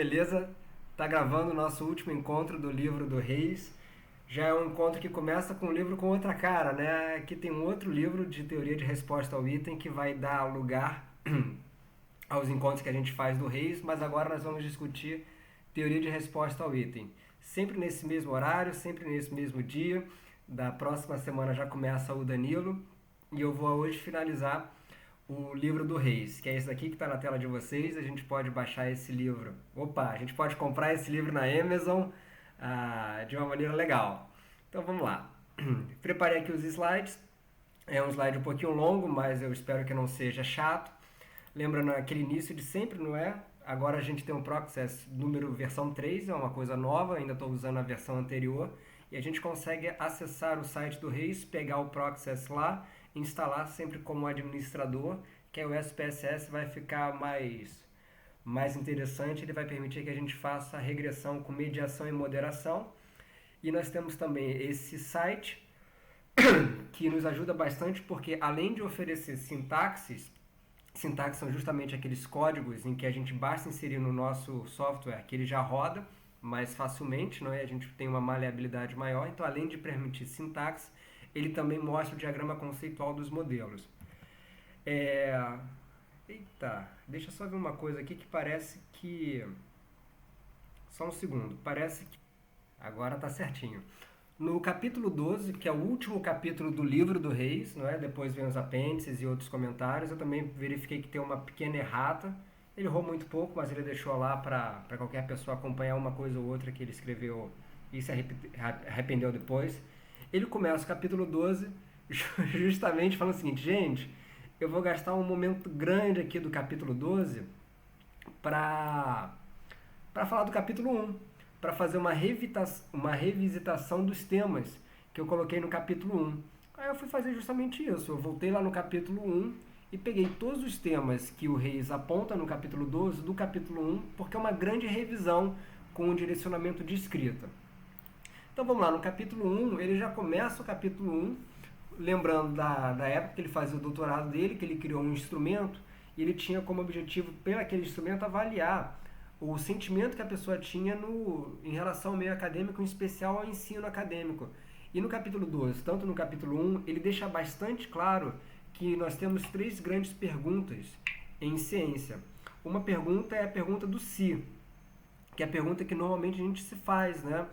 Beleza? Tá gravando o nosso último encontro do livro do Reis. Já é um encontro que começa com um livro com outra cara, né? Aqui tem um outro livro de teoria de resposta ao item que vai dar lugar aos encontros que a gente faz do Reis, mas agora nós vamos discutir teoria de resposta ao item. Sempre nesse mesmo horário, sempre nesse mesmo dia. Da próxima semana já começa o Danilo e eu vou hoje finalizar o livro do Reis, que é esse daqui que está na tela de vocês. A gente pode baixar esse livro. Opa, a gente pode comprar esse livro na Amazon de uma maneira legal. Então vamos lá. Preparei aqui os slides. É um slide um pouquinho longo, mas eu espero que não seja chato. Lembrando aquele início de sempre, não é? Agora a gente tem um Process número versão 3, é uma coisa nova, ainda estou usando a versão anterior. E a gente consegue acessar o site do Reis, pegar o Process lá, instalar sempre como administrador, que aí o SPSS vai ficar mais interessante, ele vai permitir que a gente faça a regressão com mediação e moderação. E nós temos também esse site, que nos ajuda bastante porque além de oferecer sintaxes são justamente aqueles códigos em que a gente basta inserir no nosso software que ele já roda mais facilmente, não é? A gente tem uma maleabilidade maior, então além de permitir sintaxe, ele também mostra o diagrama conceitual dos modelos. É... Eita, deixa eu só ver uma coisa aqui que parece que... Só um segundo, parece que... Agora tá certinho. No capítulo 12, que é o último capítulo do livro do Reis, não é? Depois vem os apêndices e outros comentários, eu também verifiquei que tem uma pequena errata. Ele errou muito pouco, mas ele deixou lá para qualquer pessoa acompanhar uma coisa ou outra que ele escreveu e se arrependeu depois. Ele começa o capítulo 12 justamente falando o seguinte: gente, eu vou gastar um momento grande aqui do capítulo 12 para falar do capítulo 1, para fazer uma revisitação dos temas que eu coloquei no capítulo 1. Aí eu fui fazer justamente isso. Eu voltei lá no capítulo 1 e peguei todos os temas que o Reis aponta no capítulo 12 do capítulo 1, porque é uma grande revisão com um direcionamento de escrita. Então vamos lá, no capítulo 1, ele já começa o capítulo 1, lembrando da época que ele fazia o doutorado dele, que ele criou um instrumento, e ele tinha como objetivo, pelo aquele instrumento, avaliar o sentimento que a pessoa tinha em relação ao meio acadêmico, em especial ao ensino acadêmico. E no capítulo 12, tanto no capítulo 1, ele deixa bastante claro que nós temos três grandes perguntas em ciência. Uma pergunta é a pergunta do se, que é a pergunta que normalmente a gente se faz, né?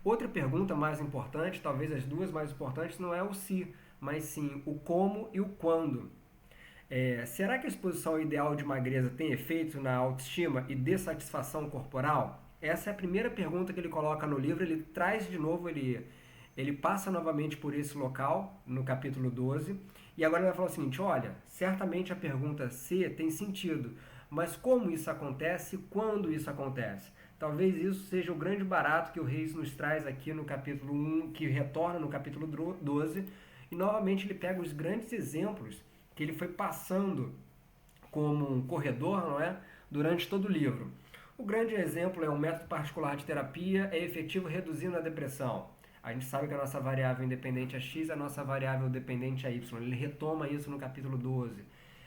Outra pergunta mais importante, talvez as duas mais importantes, não é o se, mas sim o como e o quando. Será que a exposição ideal de magreza tem efeito na autoestima e dissatisfação corporal? Essa é a primeira pergunta que ele coloca no livro. Ele traz de novo, ele passa novamente por esse local no capítulo 12. E agora ele vai falar o seguinte: olha, certamente a pergunta C tem sentido, mas como isso acontece e quando isso acontece? Talvez isso seja o grande barato que o Reis nos traz aqui no capítulo 1, que retorna no capítulo 12. E novamente ele pega os grandes exemplos que ele foi passando como um corredor, não é? Durante todo o livro. O grande exemplo é um método particular de terapia é efetivo reduzindo a depressão. A gente sabe que a nossa variável independente é x, a nossa variável dependente é y. Ele retoma isso no capítulo 12.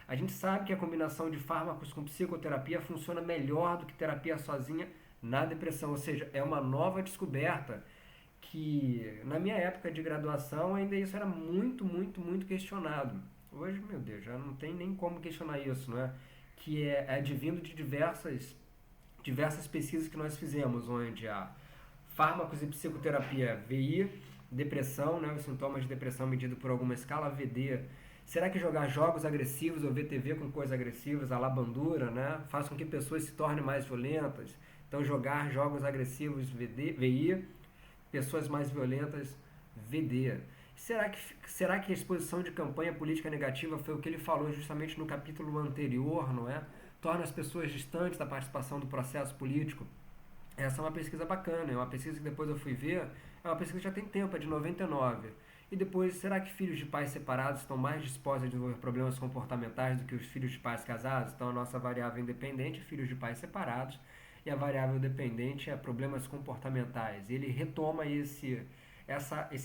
A gente sabe que a combinação de fármacos com psicoterapia funciona melhor do que terapia sozinha na depressão, ou seja, é uma nova descoberta que na minha época de graduação ainda isso era muito questionado. Hoje, meu Deus, já não tem nem como questionar isso, não é? Que é advindo de diversas pesquisas que nós fizemos, onde há fármacos e psicoterapia, VI, depressão, né, os sintomas de depressão medido por alguma escala, VD. Será que jogar jogos agressivos ou VTV com coisas agressivas, a labandura, né, faz com que pessoas se tornem mais violentas? Então, jogar jogos agressivos, VI, pessoas mais violentas, VD. Será que a exposição de campanha política negativa foi o que ele falou justamente no capítulo anterior, não é? Torna as pessoas distantes da participação do processo político. Essa é uma pesquisa bacana, é uma pesquisa que depois eu fui ver, é uma pesquisa que já tem tempo, é de 99. E depois, será que filhos de pais separados estão mais dispostos a desenvolver problemas comportamentais do que os filhos de pais casados? Então a nossa variável independente é filhos de pais separados e a variável dependente é problemas comportamentais. Ele retoma esse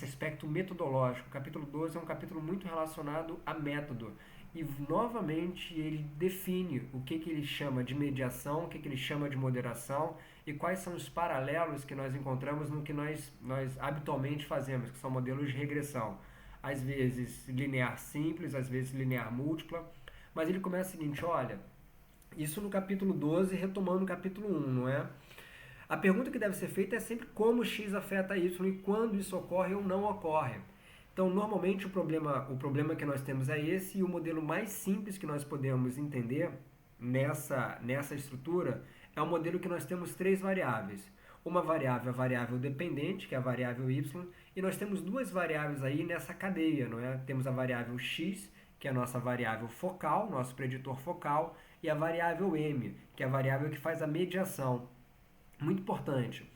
aspecto metodológico. O capítulo 12 é um capítulo muito relacionado a método. e novamente ele define o que ele chama de mediação, o que ele chama de moderação e quais são os paralelos que nós encontramos no que nós habitualmente fazemos, que são modelos de regressão. Às vezes linear simples, às vezes linear múltipla, mas ele começa o seguinte, olha, isso no capítulo 12, retomando o capítulo 1, não é? A pergunta que deve ser feita é sempre como x afeta y e quando isso ocorre ou não ocorre. Então, normalmente o problema que nós temos é esse, e o modelo mais simples que nós podemos entender nessa estrutura é o modelo que nós temos três variáveis. Uma variável é a variável dependente, que é a variável y, e nós temos duas variáveis aí nessa cadeia, não é? Temos a variável x, que é a nossa variável focal, nosso preditor focal, e a variável m, que é a variável que faz a mediação. Muito importante,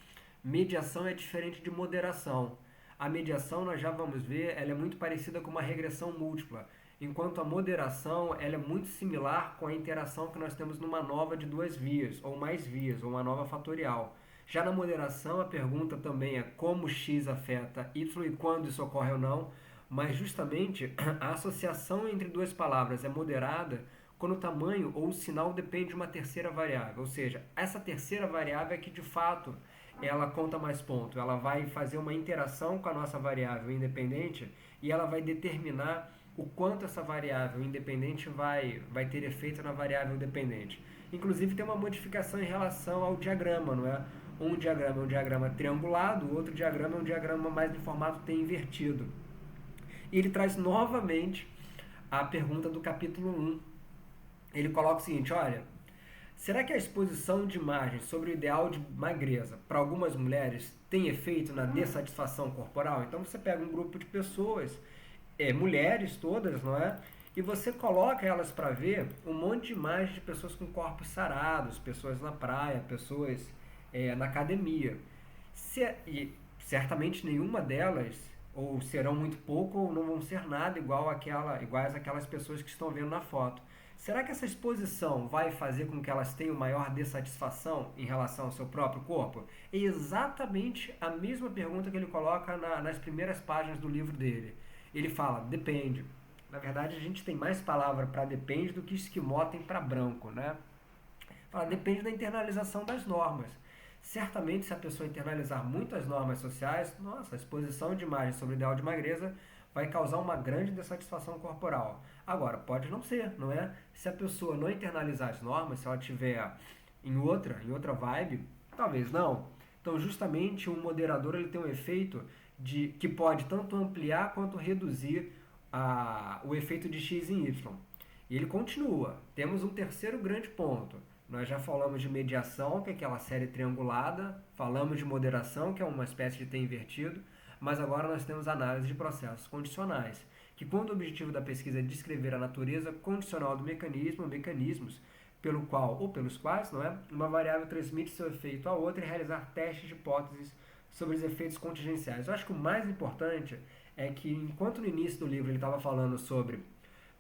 mediação é diferente de moderação. A mediação, nós já vamos ver, ela é muito parecida com uma regressão múltipla, enquanto a moderação ela é muito similar com a interação que nós temos numa nova de duas vias, ou mais vias, ou uma nova fatorial. Já na moderação, a pergunta também é como x afeta y e quando isso ocorre ou não, mas justamente a associação entre duas palavras é moderada quando o tamanho ou o sinal depende de uma terceira variável, ou seja, essa terceira variável é que de fato ela conta mais ponto, ela vai fazer uma interação com a nossa variável independente e ela vai determinar o quanto essa variável independente vai ter efeito na variável dependente. Inclusive tem uma modificação em relação ao diagrama, não é? Um diagrama é um diagrama triangulado, o outro diagrama é um diagrama mais em formato T invertido. E ele traz novamente a pergunta do capítulo 1. Ele coloca o seguinte, olha, será que a exposição de imagens sobre o ideal de magreza para algumas mulheres tem efeito na dessatisfação corporal? Então você pega um grupo de pessoas, mulheres todas, não é? E você coloca elas para ver um monte de imagens de pessoas com corpos sarados, pessoas na praia, pessoas na academia. E certamente nenhuma delas, ou serão muito pouco, ou não vão ser nada iguais àquelas pessoas que estão vendo na foto. Será que essa exposição vai fazer com que elas tenham maior dessatisfação em relação ao seu próprio corpo? É exatamente a mesma pergunta que ele coloca nas primeiras páginas do livro dele. Ele fala, depende. Na verdade, a gente tem mais palavra para depende do que esquimó tem para branco, né? Fala, depende da internalização das normas. Certamente, se a pessoa internalizar muitas normas sociais, nossa, a exposição de imagem sobre o ideal de magreza vai causar uma grande dessatisfação corporal. Agora, pode não ser, não é? Se a pessoa não internalizar as normas, se ela estiver em outra vibe, talvez não. Então, justamente, o moderador ele tem um efeito que pode tanto ampliar quanto reduzir o efeito de x em y. E ele continua. Temos um terceiro grande ponto. Nós já falamos de mediação, que é aquela série triangulada, falamos de moderação, que é uma espécie de T invertido, mas agora nós temos análise de processos condicionais, que quando o objetivo da pesquisa é descrever a natureza condicional do mecanismo, mecanismos pelo qual ou pelos quais, não é, uma variável transmite seu efeito a outra e realizar testes de hipóteses sobre os efeitos contingenciais. Eu acho que o mais importante é que, enquanto no início do livro ele estava falando sobre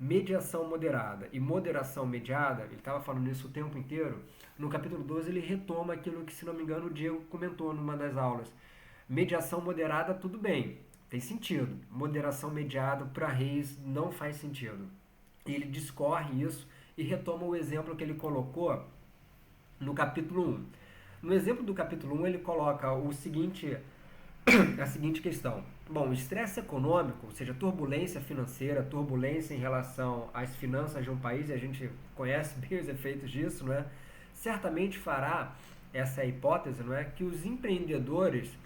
mediação moderada e moderação mediada, ele estava falando isso o tempo inteiro, no capítulo 12 ele retoma aquilo que, se não me engano, o Diego comentou numa das aulas. Mediação moderada, tudo bem, tem sentido. Moderação mediada para Reis não faz sentido. Ele discorre isso e retoma o exemplo que ele colocou no capítulo 1. No exemplo do capítulo 1 ele coloca a seguinte questão. Bom, estresse econômico, ou seja, turbulência financeira, turbulência em relação às finanças de um país, e a gente conhece bem os efeitos disso, não é? Certamente fará essa hipótese, não é, que os empreendedores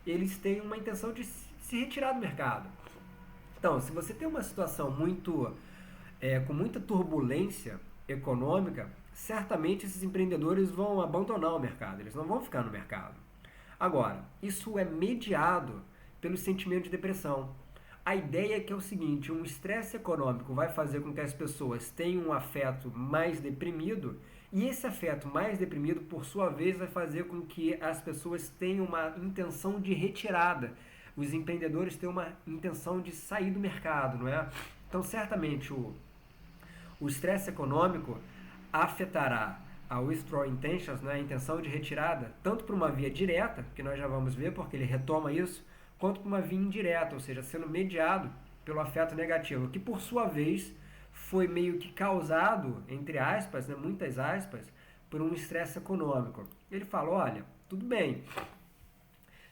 eles têm uma intenção de se retirar do mercado. Então, se você tem uma situação com muita turbulência econômica, certamente esses empreendedores vão abandonar o mercado, eles não vão ficar no mercado. Agora, isso é mediado pelo sentimento de depressão. A ideia é que é o seguinte, um estresse econômico vai fazer com que as pessoas tenham um afeto mais deprimido, e esse afeto mais deprimido, por sua vez, vai fazer com que as pessoas tenham uma intenção de retirada. Os empreendedores têm uma intenção de sair do mercado, não é? Então, certamente, o estresse econômico afetará a withdrawal intentions, né, a intenção de retirada, tanto para uma via direta, que nós já vamos ver porque ele retoma isso, quanto para uma via indireta, ou seja, sendo mediado pelo afeto negativo, que por sua vez foi meio que causado, entre aspas, né, muitas aspas, por um estresse econômico. Ele fala, olha, tudo bem,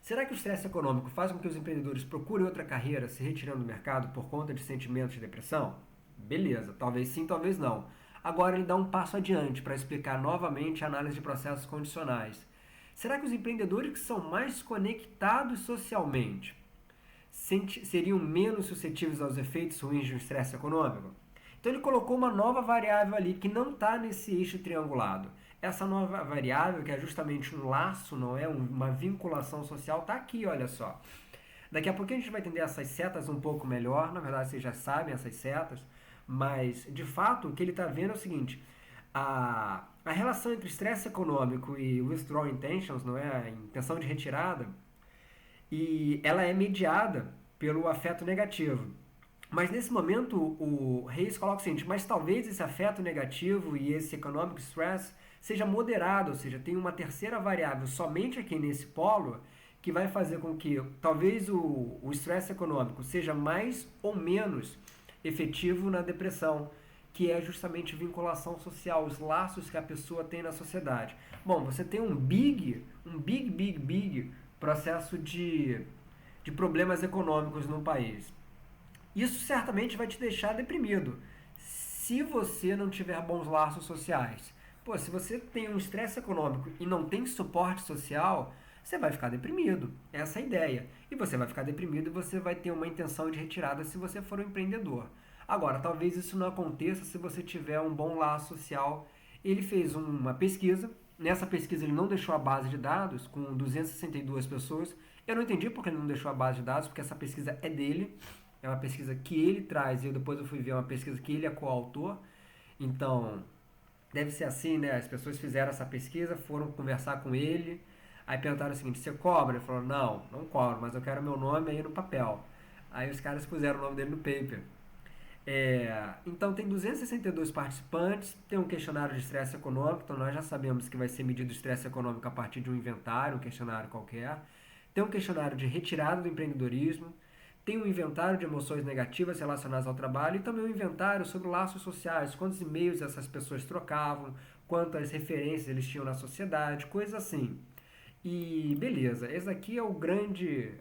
será que o estresse econômico faz com que os empreendedores procurem outra carreira se retirando do mercado por conta de sentimentos de depressão? Beleza, talvez sim, talvez não. Agora ele dá um passo adiante para explicar novamente a análise de processos condicionais. Será que os empreendedores que são mais conectados socialmente seriam menos suscetíveis aos efeitos ruins de um estresse econômico? Então ele colocou uma nova variável ali que não está nesse eixo triangulado. Essa nova variável, que é justamente um laço, não é uma vinculação social, está aqui, olha só. Daqui a pouquinho a gente vai entender essas setas um pouco melhor. Na verdade, vocês já sabem essas setas. Mas, de fato, o que ele está vendo é o seguinte. A relação entre estresse econômico e withdrawal intentions, não é? A intenção de retirada, e ela é mediada pelo afeto negativo. Mas nesse momento o Reis coloca o seguinte, mas talvez esse afeto negativo e esse economic stress seja moderado, ou seja, tem uma terceira variável somente aqui nesse polo que vai fazer com que talvez o estresse econômico seja mais ou menos efetivo na depressão, que é justamente vinculação social, os laços que a pessoa tem na sociedade. Bom, você tem um big processo de problemas econômicos no país. Isso certamente vai te deixar deprimido, se você não tiver bons laços sociais. Pô, se você tem um estresse econômico e não tem suporte social, você vai ficar deprimido. Essa é a ideia. E você vai ficar deprimido e você vai ter uma intenção de retirada se você for um empreendedor. Agora, talvez isso não aconteça se você tiver um bom laço social. Ele fez uma pesquisa. Nessa pesquisa ele não deixou a base de dados com 262 pessoas. Eu não entendi porque ele não deixou a base de dados, porque essa pesquisa é dele. É uma pesquisa que ele traz e depois eu fui ver uma pesquisa que ele é coautor. Então, deve ser assim, né? As pessoas fizeram essa pesquisa, foram conversar com ele. Aí perguntaram o seguinte, você cobra? Ele falou, não cobro, mas eu quero meu nome aí no papel. Aí os caras puseram o nome dele no paper. Então tem 262 participantes, tem um questionário de estresse econômico, então nós já sabemos que vai ser medido o estresse econômico a partir de um inventário, um questionário qualquer. Tem um questionário de retirada do empreendedorismo, tem um inventário de emoções negativas relacionadas ao trabalho e também um inventário sobre laços sociais, quantos e-mails essas pessoas trocavam, quantas referências eles tinham na sociedade, coisas assim. E beleza, esse aqui é o grande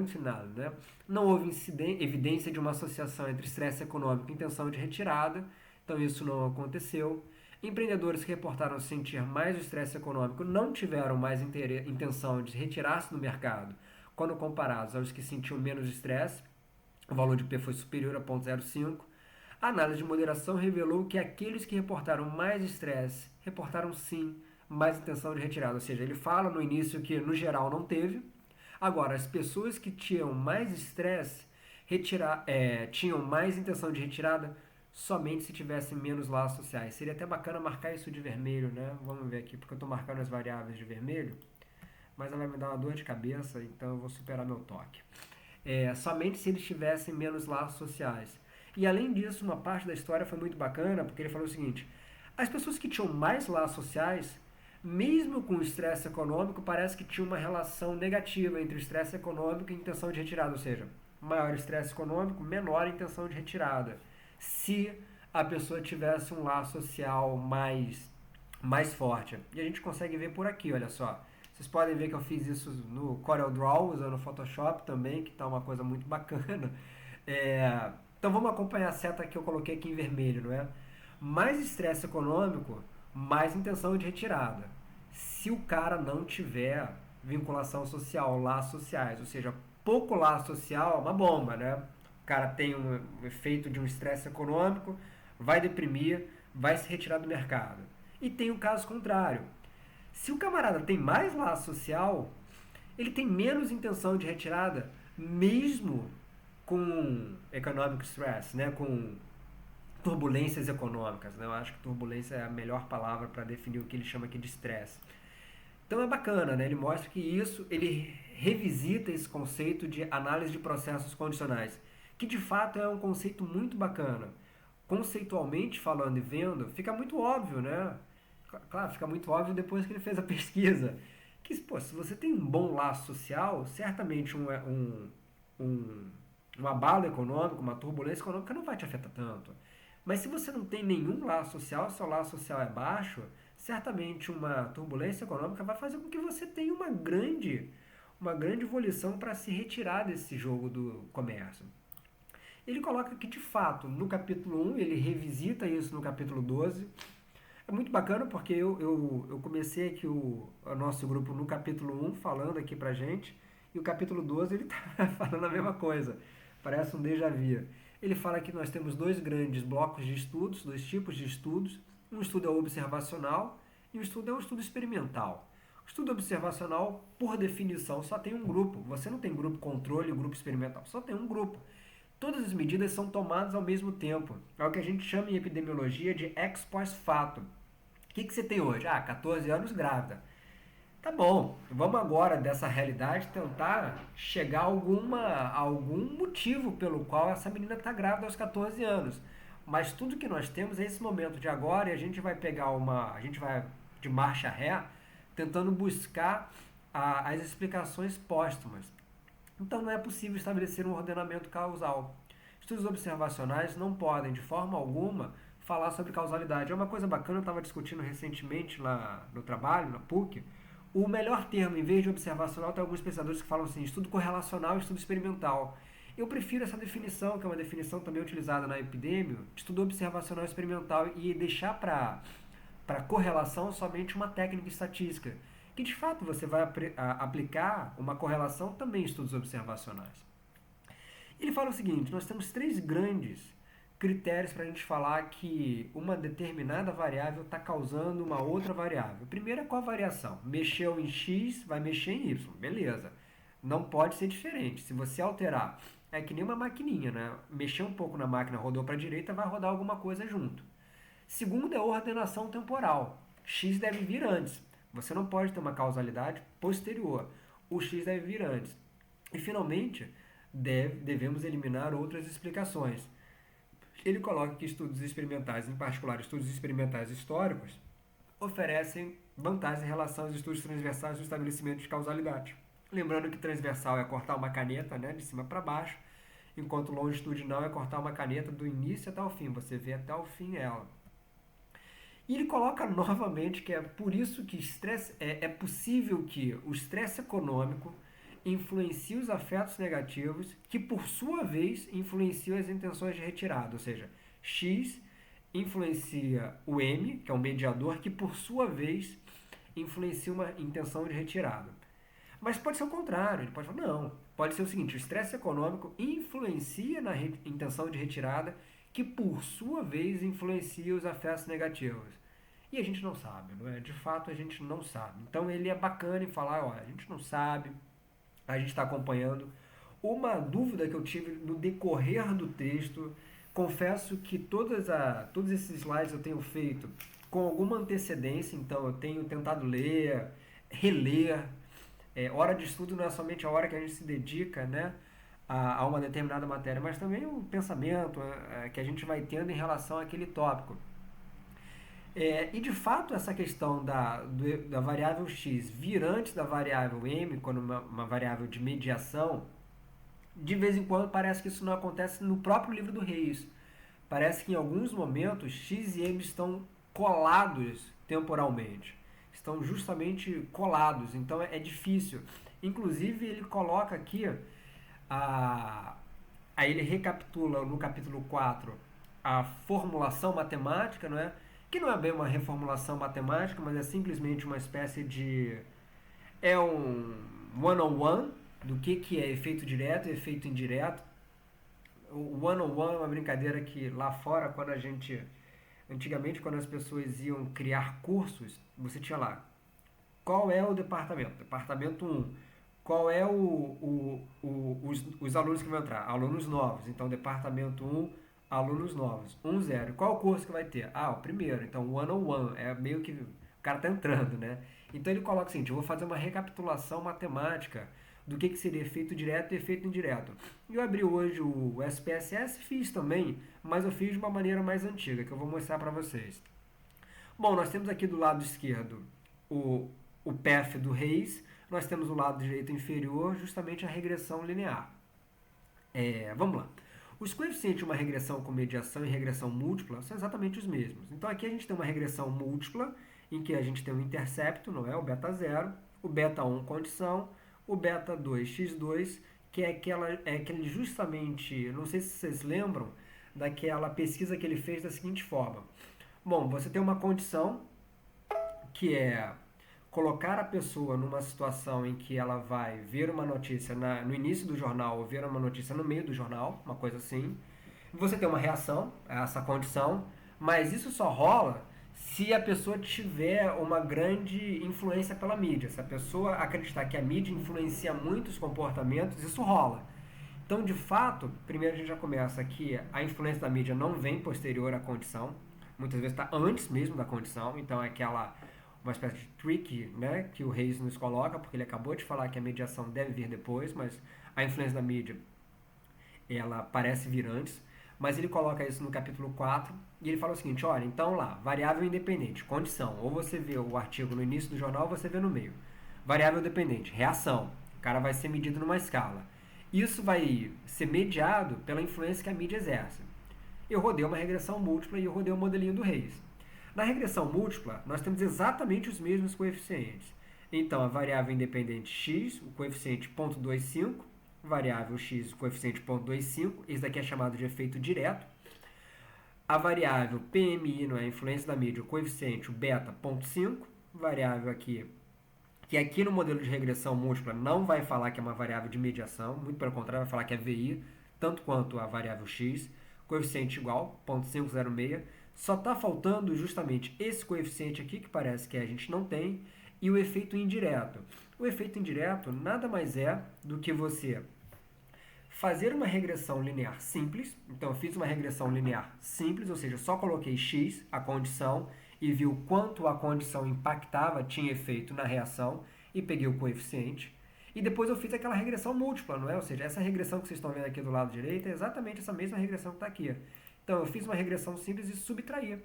final, né? Não houve evidência de uma associação entre estresse econômico e intenção de retirada, então isso não aconteceu. Empreendedores que reportaram sentir mais estresse econômico não tiveram mais intenção de retirar-se do mercado quando comparados aos que sentiam menos estresse. O valor de P foi superior a 0,05. A análise de moderação revelou que aqueles que reportaram mais estresse reportaram sim mais intenção de retirada, ou seja, ele fala no início que no geral não teve. Agora, as pessoas que tinham mais estresse tinham mais intenção de retirada somente se tivessem menos laços sociais. Seria até bacana marcar isso de vermelho, né? Vamos ver aqui, porque eu estou marcando as variáveis de vermelho, mas ela vai me dar uma dor de cabeça, então eu vou superar meu toque. Somente se eles tivessem menos laços sociais. E além disso, uma parte da história foi muito bacana, porque ele falou o seguinte, as pessoas que tinham mais laços sociais, mesmo com o estresse econômico, parece que tinha uma relação negativa entre o estresse econômico e a intenção de retirada, ou seja, maior estresse econômico, menor intenção de retirada. Se a pessoa tivesse um laço social mais forte. E a gente consegue ver por aqui, olha só. Vocês podem ver que eu fiz isso no CorelDRAW, usando o Photoshop também, que está uma coisa muito bacana. Então vamos acompanhar a seta que eu coloquei aqui em vermelho, não é? Mais estresse econômico, mais intenção de retirada. Se o cara não tiver vinculação social, laços sociais, ou seja, pouco laço social, é uma bomba, né? O cara tem um efeito de um estresse econômico, vai deprimir, vai se retirar do mercado. E tem o caso contrário. Se o camarada tem mais laço social, ele tem menos intenção de retirada, mesmo com economic stress, né? Com turbulências econômicas, né? Eu acho que turbulência é a melhor palavra para definir o que ele chama aqui de estresse. Então é bacana, né? Ele mostra que ele revisita esse conceito de análise de processos condicionais, que de fato é um conceito muito bacana. Conceitualmente falando e vendo, fica muito óbvio, né? Claro, fica muito óbvio depois que ele fez a pesquisa. Que, pô, se você tem um bom laço social, certamente um abalo econômico, uma turbulência econômica não vai te afetar tanto. Mas se você não tem nenhum laço social, seu laço social é baixo, certamente uma turbulência econômica vai fazer com que você tenha uma grande volição para se retirar desse jogo do comércio. Ele coloca que, de fato, no capítulo 1, ele revisita isso no capítulo 12. É muito bacana porque eu comecei aqui o nosso grupo no capítulo 1 falando aqui pra gente, e o capítulo 12 ele tá falando a mesma coisa. Parece um déjà vu. Ele fala que nós temos dois grandes blocos de estudos, dois tipos de estudos. Um estudo é observacional e um estudo é um estudo experimental. O estudo observacional, por definição, só tem um grupo. Você não tem grupo controle e grupo experimental, só tem um grupo. Todas as medidas são tomadas ao mesmo tempo. É o que a gente chama em epidemiologia de ex post facto. O que você tem hoje? 14 anos grávida. Tá bom, vamos agora dessa realidade tentar chegar a algum motivo pelo qual essa menina está grávida aos 14 anos. Mas tudo que nós temos é esse momento de agora e a gente vai a gente vai de marcha ré tentando buscar as explicações póstumas. Então não é possível estabelecer um ordenamento causal. Estudos observacionais não podem, de forma alguma, falar sobre causalidade. É uma coisa bacana, eu estava discutindo recentemente lá no trabalho, na PUC. O melhor termo, em vez de observacional, tem alguns pesquisadores que falam assim, estudo correlacional e estudo experimental. Eu prefiro essa definição, que é uma definição também utilizada na epidemia, estudo observacional e experimental, e deixar para correlação somente uma técnica estatística, que de fato você vai aplicar uma correlação também em estudos observacionais. Ele fala o seguinte, nós temos três grandes critérios para a gente falar que uma determinada variável está causando uma outra variável. O primeiro é qual a variação? Mexeu em X, vai mexer em Y. Beleza. Não pode ser diferente. Se você alterar, é que nem uma maquininha, né? Mexeu um pouco na máquina, rodou para a direita, vai rodar alguma coisa junto. Segundo é a ordenação temporal. X deve vir antes. Você não pode ter uma causalidade posterior. O X deve vir antes. E, finalmente, devemos eliminar outras explicações. Ele coloca que estudos experimentais, em particular estudos experimentais históricos, oferecem vantagens em relação aos estudos transversais do estabelecimento de causalidade. Lembrando que transversal é cortar uma caneta, né, de cima para baixo, enquanto longitudinal é cortar uma caneta do início até o fim, você vê até o fim ela. E ele coloca novamente que é por isso que é possível que o estresse econômico influencia os afetos negativos, que por sua vez influenciam as intenções de retirada, ou seja, X influencia o M, que é um mediador, que por sua vez influencia uma intenção de retirada. Mas pode ser o contrário, ele pode falar, não, pode ser o seguinte, o estresse econômico influencia na intenção de retirada, que por sua vez influencia os afetos negativos. E a gente não sabe, não é? De fato a gente não sabe. Então ele é bacana em falar, ó, a gente não sabe, a gente está acompanhando. Uma dúvida que eu tive no decorrer do texto, confesso que todos esses slides eu tenho feito com alguma antecedência, então eu tenho tentado ler, reler. Hora de estudo não é somente a hora que a gente se dedica, né, a uma determinada matéria, mas também o pensamento que a gente vai tendo em relação àquele tópico. E de fato essa questão da variável x vir antes da variável m, quando uma variável de mediação, de vez em quando parece que isso não acontece no próprio livro do Reis. Parece que em alguns momentos x e m estão colados temporalmente. Estão justamente colados, então é difícil. Inclusive ele coloca aqui, aí ele recapitula no capítulo 4 a formulação matemática, não é? Que não é bem uma reformulação matemática, mas é simplesmente uma espécie de... é um one-on-one do que é efeito direto e efeito indireto. O one-on-one é uma brincadeira que lá fora, quando a gente... antigamente, quando as pessoas iam criar cursos, você tinha lá, qual é o departamento? Departamento 1. Qual é os alunos que vão entrar? Alunos novos. Então, departamento 1, alunos novos. 1-0. Qual o curso que vai ter? O primeiro. Então, one-on-one. É meio que o cara tá entrando, né? Então, ele coloca o seguinte, eu vou fazer uma recapitulação matemática do que seria efeito direto e efeito indireto. Eu abri hoje o SPSS, fiz também, mas eu fiz de uma maneira mais antiga, que eu vou mostrar para vocês. Bom, nós temos aqui do lado esquerdo o PF do Reis, nós temos o lado direito inferior, justamente a regressão linear. Vamos lá. Os coeficientes de uma regressão com mediação e regressão múltipla são exatamente os mesmos. Então aqui a gente tem uma regressão múltipla, em que a gente tem um intercepto, não é? O beta 0, o beta 1 condição, o beta 2 x2, que é aquele justamente, não sei se vocês lembram, daquela pesquisa que ele fez da seguinte forma. Bom, você tem uma condição que é colocar a pessoa numa situação em que ela vai ver uma notícia no início do jornal ou ver uma notícia no meio do jornal, uma coisa assim. Você tem uma reação a essa condição, mas isso só rola se a pessoa tiver uma grande influência pela mídia. Se a pessoa acreditar que a mídia influencia muito os comportamentos, isso rola. Então, de fato, primeiro a gente já começa que a influência da mídia não vem posterior à condição, muitas vezes está antes mesmo da condição, então é aquela uma espécie de trick, né, que o Reis nos coloca, porque ele acabou de falar que a mediação deve vir depois, mas a influência da mídia ela parece vir antes, mas ele coloca isso no capítulo 4 e ele fala o seguinte, olha, então lá, variável independente, condição, ou você vê o artigo no início do jornal ou você vê no meio. Variável dependente, reação, o cara vai ser medido numa escala. Isso vai ser mediado pela influência que a mídia exerce. Eu rodei uma regressão múltipla e eu rodei o modelinho do Reis. Na regressão múltipla, nós temos exatamente os mesmos coeficientes. Então, a variável independente x, o coeficiente 0,25, variável x, o coeficiente 0,25, esse daqui é chamado de efeito direto. A variável PMI, não é a influência da mídia, o coeficiente, o beta, 0,5, variável aqui, que aqui no modelo de regressão múltipla não vai falar que é uma variável de mediação, muito pelo contrário, vai falar que é VI, tanto quanto a variável x, coeficiente igual, 0,506, só está faltando justamente esse coeficiente aqui, que parece que a gente não tem, e o efeito indireto. O efeito indireto nada mais é do que você fazer uma regressão linear simples. Então, eu fiz uma regressão linear simples, ou seja, só coloquei x, a condição, e vi o quanto a condição impactava, tinha efeito na reação, e peguei o coeficiente. E depois eu fiz aquela regressão múltipla, não é? Ou seja, essa regressão que vocês estão vendo aqui do lado direito é exatamente essa mesma regressão que está aqui. Então, eu fiz uma regressão simples e subtraí. O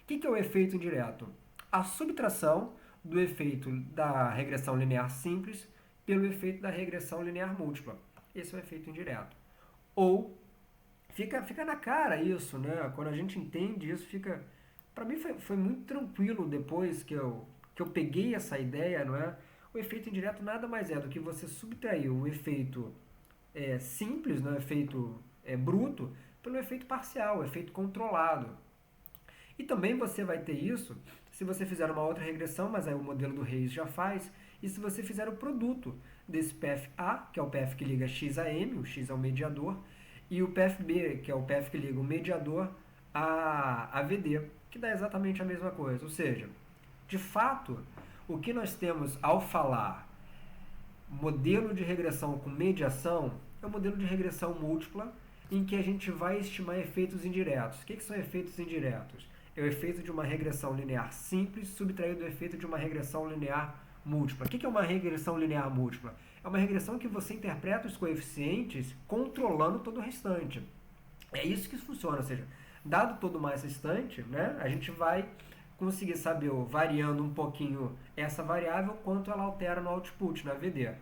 que é o efeito indireto? A subtração do efeito da regressão linear simples pelo efeito da regressão linear múltipla. Esse é o efeito indireto. Ou, fica na cara isso, né? Quando a gente entende isso, fica... Para mim foi muito tranquilo depois que eu peguei essa ideia, não é? O efeito indireto nada mais é do que você subtrair o efeito simples, né? O efeito bruto, pelo efeito parcial, o efeito controlado. E também você vai ter isso se você fizer uma outra regressão, mas aí o modelo do Reis já faz, e se você fizer o produto desse PFA, que é o PF que liga X a M, o X é o mediador, e o PFB, que é o PF que liga o mediador a VD, que dá exatamente a mesma coisa. Ou seja, de fato, o que nós temos ao falar modelo de regressão com mediação é um modelo de regressão múltipla em que a gente vai estimar efeitos indiretos. O que são efeitos indiretos? É o efeito de uma regressão linear simples subtraído do efeito de uma regressão linear múltipla. O que é uma regressão linear múltipla? É uma regressão que você interpreta os coeficientes controlando todo o restante. É isso que funciona, ou seja, dado todo mais restante, né, a gente vai conseguir saber, variando um pouquinho essa variável, quanto ela altera no output, na VD.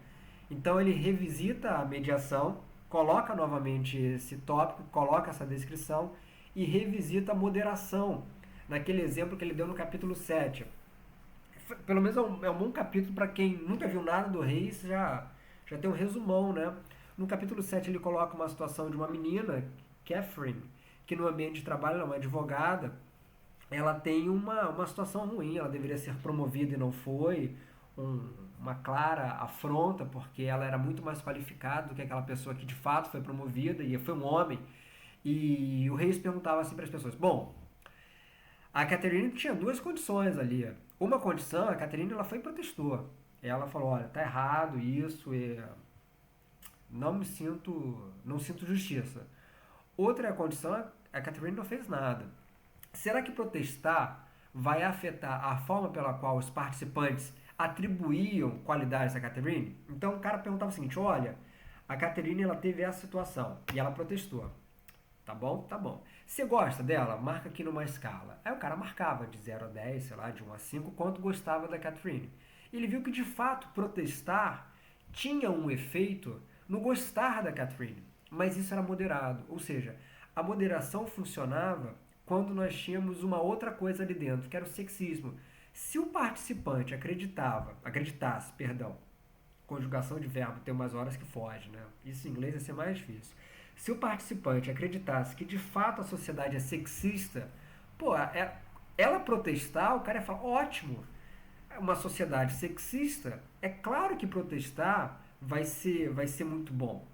Então ele revisita a mediação, coloca novamente esse tópico, coloca essa descrição e revisita a moderação, naquele exemplo que ele deu no capítulo 7. Pelo menos é um bom capítulo para quem nunca viu nada do Reis, já tem um resumão, né? No capítulo 7 ele coloca uma situação de uma menina, Catherine, que no ambiente de trabalho ela é uma advogada, ela tem uma situação ruim, ela deveria ser promovida e não foi, uma clara afronta, porque ela era muito mais qualificada do que aquela pessoa que de fato foi promovida, e foi um homem. E o Reis perguntava assim para as pessoas, bom, a Catherine tinha duas condições ali. Uma condição, a Catherine ela foi e protestou. Ela falou, olha, tá errado isso, não sinto justiça. Outra condição, a Catherine não fez nada. Será que protestar vai afetar a forma pela qual os participantes atribuíam qualidades a Catherine? Então o cara perguntava o seguinte, olha, a Catherine ela teve essa situação e ela protestou. Tá bom? Tá bom. Você gosta dela? Marca aqui numa escala. Aí o cara marcava de 0 a 10, sei lá, de 1 a 5, quanto gostava da Catherine. Ele viu que de fato protestar tinha um efeito no gostar da Catherine. mas isso era moderado. Ou seja, a moderação funcionava quando nós tínhamos uma outra coisa ali dentro, que era o sexismo. Se o participante acreditasse, conjugação de verbo tem umas horas que foge, né? Isso em inglês ia ser mais difícil. Se o participante acreditasse que de fato a sociedade é sexista, pô, ela protestar, o cara ia falar, ótimo, é uma sociedade sexista, é claro que protestar vai ser muito bom.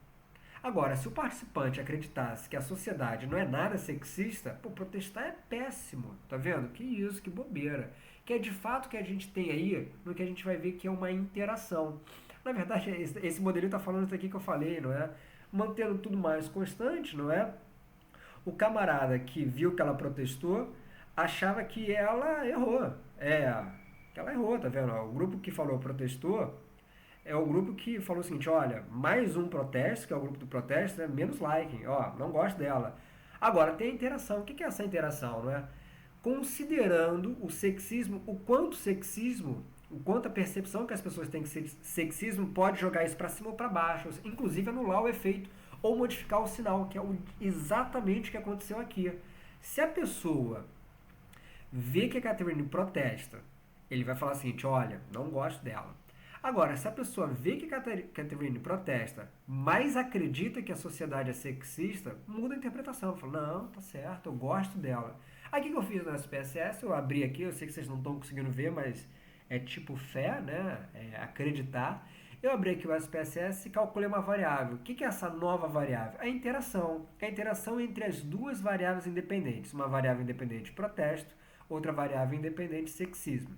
Agora, se o participante acreditasse que a sociedade não é nada sexista, pô, protestar é péssimo, tá vendo? Que isso, que bobeira. Que é de fato que a gente tem aí, no que a gente vai ver que é uma interação. Na verdade, esse modelinho tá falando isso aqui que eu falei, não é? Mantendo tudo mais constante, não é? O camarada que viu que ela protestou achava que ela errou. Que ela errou, tá vendo? O grupo que falou protestou é o grupo que falou o seguinte, olha, mais um protesto, que é o grupo do protesto, né? Menos like, ó, não gosto dela. Agora, tem a interação. O que é essa interação, não é? Considerando o sexismo, o quanto a percepção que as pessoas têm que sexismo pode jogar isso para cima ou para baixo, inclusive anular o efeito ou modificar o sinal, que é exatamente o que aconteceu aqui. Se a pessoa vê que a Catherine protesta, ele vai falar assim, olha, não gosto dela. Agora, se a pessoa vê que Catherine protesta, mas acredita que a sociedade é sexista, muda a interpretação. Fala, não, tá certo, eu gosto dela. Aí o que eu fiz no SPSS? Eu abri aqui, eu sei que vocês não estão conseguindo ver, mas é tipo fé, né? É acreditar. Eu abri aqui o SPSS e calculei uma variável. O que é essa nova variável? A interação. É a interação entre as duas variáveis independentes. Uma variável independente protesto, outra variável independente sexismo.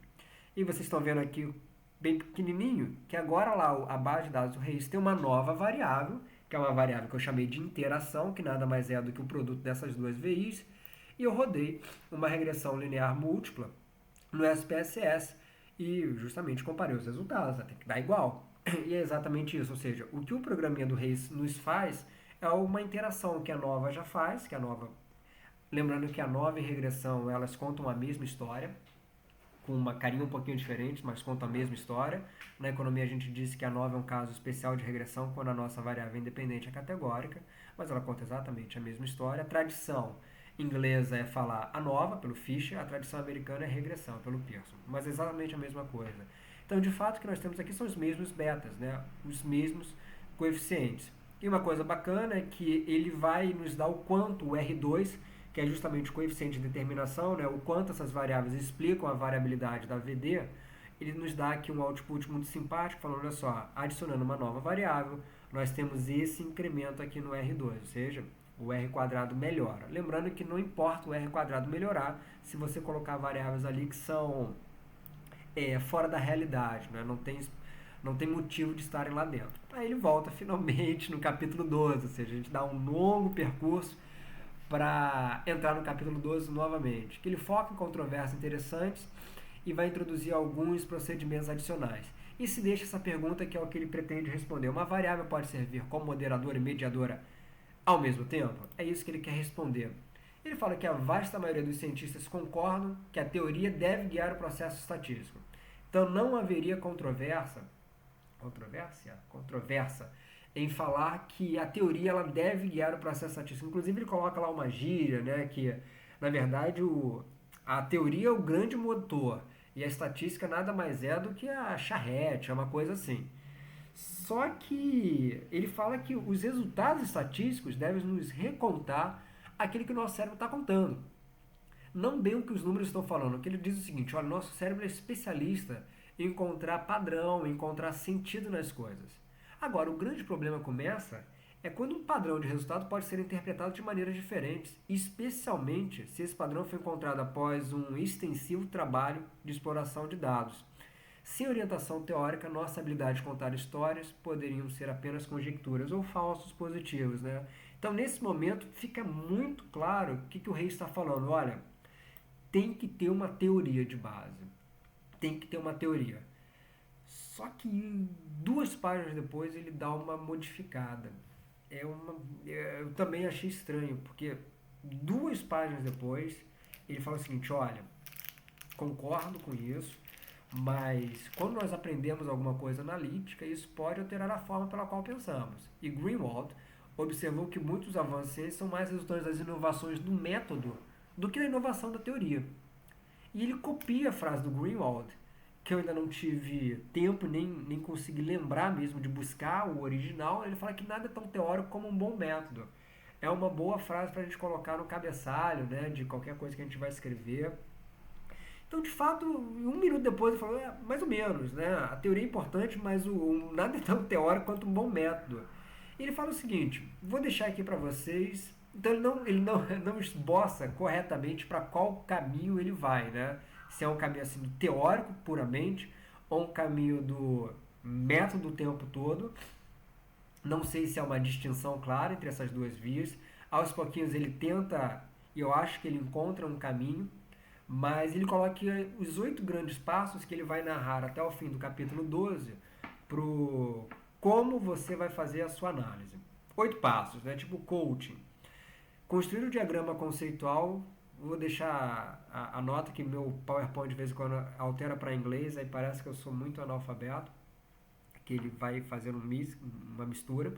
E vocês estão vendo aqui bem pequenininho, que agora lá a base de dados do Reis tem uma nova variável, que é uma variável que eu chamei de interação, que nada mais é do que o produto dessas duas VIs, e eu rodei uma regressão linear múltipla no SPSS e justamente comparei os resultados, tem que dar igual. E é exatamente isso, ou seja, o que o programinha do Reis nos faz é uma interação que a nova já faz, que a nova... Lembrando que a nova e regressão, elas contam a mesma história, com uma carinha um pouquinho diferente, mas conta a mesma história. Na economia a gente disse que a nova é um caso especial de regressão quando a nossa variável independente é categórica, mas ela conta exatamente a mesma história. A tradição inglesa é falar a nova, pelo Fisher, a tradição americana é regressão, pelo Pearson, mas é exatamente a mesma coisa. Então, de fato, o que nós temos aqui são os mesmos betas, né? Os mesmos coeficientes. E uma coisa bacana é que ele vai nos dar o quanto o R2, que é justamente o coeficiente de determinação, né, o quanto essas variáveis explicam a variabilidade da VD, ele nos dá aqui um output muito simpático, falando, olha só, adicionando uma nova variável, nós temos esse incremento aqui no R2, ou seja, o R quadrado melhora. Lembrando que não importa o R quadrado melhorar se você colocar variáveis ali que são fora da realidade, né, não tem motivo de estarem lá dentro. Aí ele volta finalmente no capítulo 12, ou seja, a gente dá um longo percurso para entrar no capítulo 12 novamente, que ele foca em controvérsias interessantes e vai introduzir alguns procedimentos adicionais. E se deixa essa pergunta que é o que ele pretende responder. Uma variável pode servir como moderadora e mediadora ao mesmo tempo? É isso que ele quer responder. Ele fala que a vasta maioria dos cientistas concordam que a teoria deve guiar o processo estatístico. Então não haveria controvérsia em falar que a teoria ela deve guiar o processo estatístico. Inclusive ele coloca lá uma gíria, né, que na verdade a teoria é o grande motor e a estatística nada mais é do que a charrete, é uma coisa assim. Só que ele fala que os resultados estatísticos devem nos recontar aquilo que o nosso cérebro está contando. Não bem o que os números estão falando, que ele diz o seguinte, olha, nosso cérebro é especialista em encontrar padrão, em encontrar sentido nas coisas. Agora, o grande problema começa é quando um padrão de resultado pode ser interpretado de maneiras diferentes, especialmente se esse padrão foi encontrado após um extensivo trabalho de exploração de dados. Sem orientação teórica, nossa habilidade de contar histórias poderiam ser apenas conjecturas ou falsos positivos, né? Então, nesse momento, fica muito claro o que o rei está falando. Olha, tem que ter uma teoria de base. Tem que ter uma teoria. Só que 2 páginas depois ele dá uma modificada. Eu também achei estranho, porque 2 páginas depois ele fala o seguinte, olha, concordo com isso, mas quando nós aprendemos alguma coisa analítica, isso pode alterar a forma pela qual pensamos. E Greenwald, observou que muitos avanços científicos são mais resultantes das inovações do método do que da inovação da teoria. E ele copia a frase do Greenwald, que eu ainda não tive tempo nem consegui lembrar mesmo de buscar o original. Ele fala que nada é tão teórico como um bom método. É uma boa frase para a gente colocar no cabeçalho, né, de qualquer coisa que a gente vai escrever. Então, de fato, um minuto depois ele falou, mais ou menos, né? A teoria é importante, mas nada é tão teórico quanto um bom método. E ele fala o seguinte, vou deixar aqui para vocês. Então ele não esboça corretamente para qual caminho ele vai, né? Se é um caminho assim do teórico puramente, ou um caminho do método o tempo todo. Não sei se há uma distinção clara entre essas duas vias. Aos pouquinhos ele tenta, e eu acho que ele encontra um caminho, mas ele coloca aqui os 8 grandes passos que ele vai narrar até o fim do capítulo 12 pro como você vai fazer a sua análise. 8 passos, né? Tipo coaching. Construir o diagrama conceitual. Vou deixar a nota que meu PowerPoint de vez em quando altera para inglês, aí parece que eu sou muito analfabeto, que ele vai fazer uma mistura.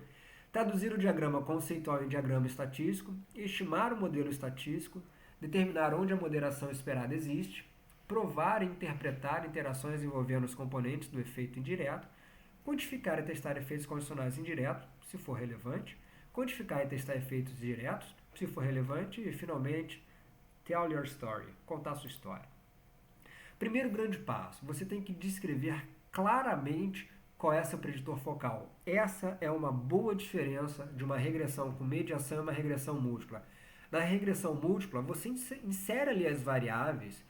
Traduzir o diagrama conceitual em diagrama estatístico, estimar o modelo estatístico, determinar onde a moderação esperada existe, provar e interpretar interações envolvendo os componentes do efeito indireto, quantificar e testar efeitos condicionais indiretos, se for relevante, quantificar e testar efeitos diretos, se for relevante, e finalmente, tell your story, contar a sua história. Primeiro grande passo, você tem que descrever claramente qual é seu preditor focal. Essa é uma boa diferença de uma regressão com mediação e uma regressão múltipla. Na regressão múltipla, você insere ali as variáveis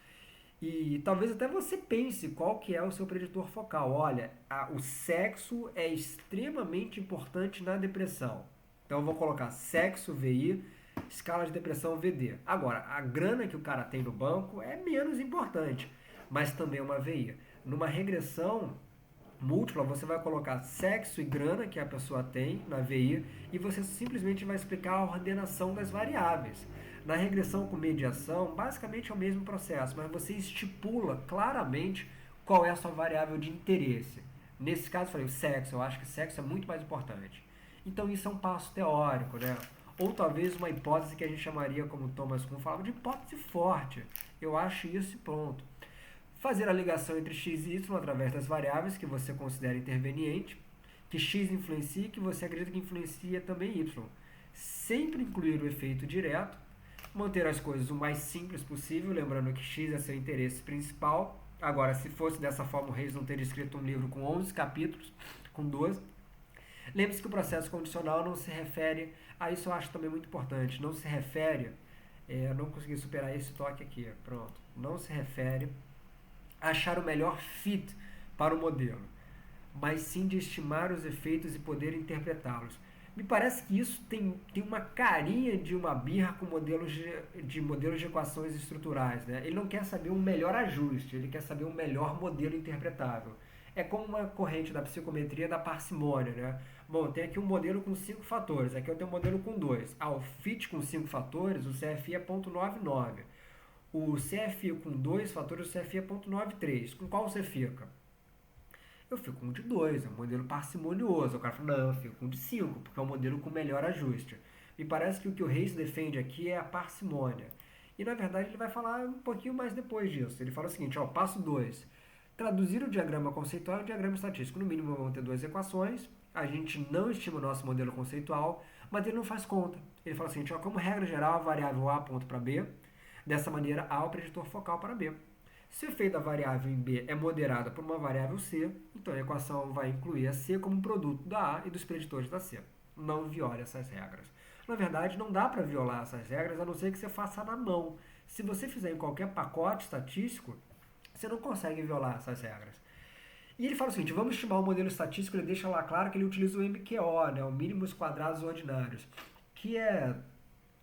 e talvez até você pense qual que é o seu preditor focal. Olha, o sexo é extremamente importante na depressão. Então eu vou colocar sexo VI, escala de depressão VD. Agora, a grana que o cara tem no banco é menos importante, mas também é uma VI. Numa regressão múltipla, você vai colocar sexo e grana que a pessoa tem na VI e você simplesmente vai explicar a ordenação das variáveis. Na regressão com mediação, basicamente é o mesmo processo, mas você estipula claramente qual é a sua variável de interesse. Nesse caso, eu falei o sexo, eu acho que sexo é muito mais importante. Então isso é um passo teórico, né? Ou talvez uma hipótese que a gente chamaria, como Thomas Kuhn falava, de hipótese forte. Eu acho isso e pronto. Fazer a ligação entre x e y através das variáveis que você considera interveniente, que x influencia e que você acredita que influencia também y. Sempre incluir o efeito direto, manter as coisas o mais simples possível, lembrando que x é seu interesse principal. Agora, se fosse dessa forma, o Reis não teria escrito um livro com 11 capítulos, com 12. Lembre-se que o processo condicional não se refere, a isso eu acho também muito importante, não se refere, eu não consegui superar esse toque aqui, pronto, não se refere achar o melhor fit para o modelo, mas sim de estimar os efeitos e poder interpretá-los. Me parece que isso tem uma carinha de uma birra com modelos de equações estruturais, né? Ele não quer saber um melhor ajuste, ele quer saber um melhor modelo interpretável. É como uma corrente da psicometria da parcimônia, né? Bom, tem aqui um modelo com 5 fatores, aqui eu tenho um modelo com 2. O fit com 5 fatores, o CFI é 0,99. O CFI com 2 fatores, o CFI é 0,93. Com qual você fica? Eu fico com um de 2, é um modelo parcimonioso. O cara fala, não, eu fico com um de 5, porque é um modelo com melhor ajuste. Me parece que o que o Reis defende aqui é a parcimônia. E na verdade ele vai falar um pouquinho mais depois disso. Ele fala o seguinte, passo 2. Traduzir o diagrama conceitual e o diagrama estatístico. No mínimo vão ter 2 equações. A gente não estima o nosso modelo conceitual, mas ele não faz conta. Ele fala o seguinte, como regra geral, a variável A aponta para B. Dessa maneira, A é o preditor focal para B. Se o efeito da variável em B é moderada por uma variável C, então a equação vai incluir a C como um produto da A e dos preditores da C. Não viole essas regras. Na verdade, não dá para violar essas regras, a não ser que você faça na mão. Se você fizer em qualquer pacote estatístico, você não consegue violar essas regras. E ele fala o seguinte, vamos estimar o modelo estatístico, ele deixa lá claro que ele utiliza o MQO, né, o mínimos quadrados ordinários, que é,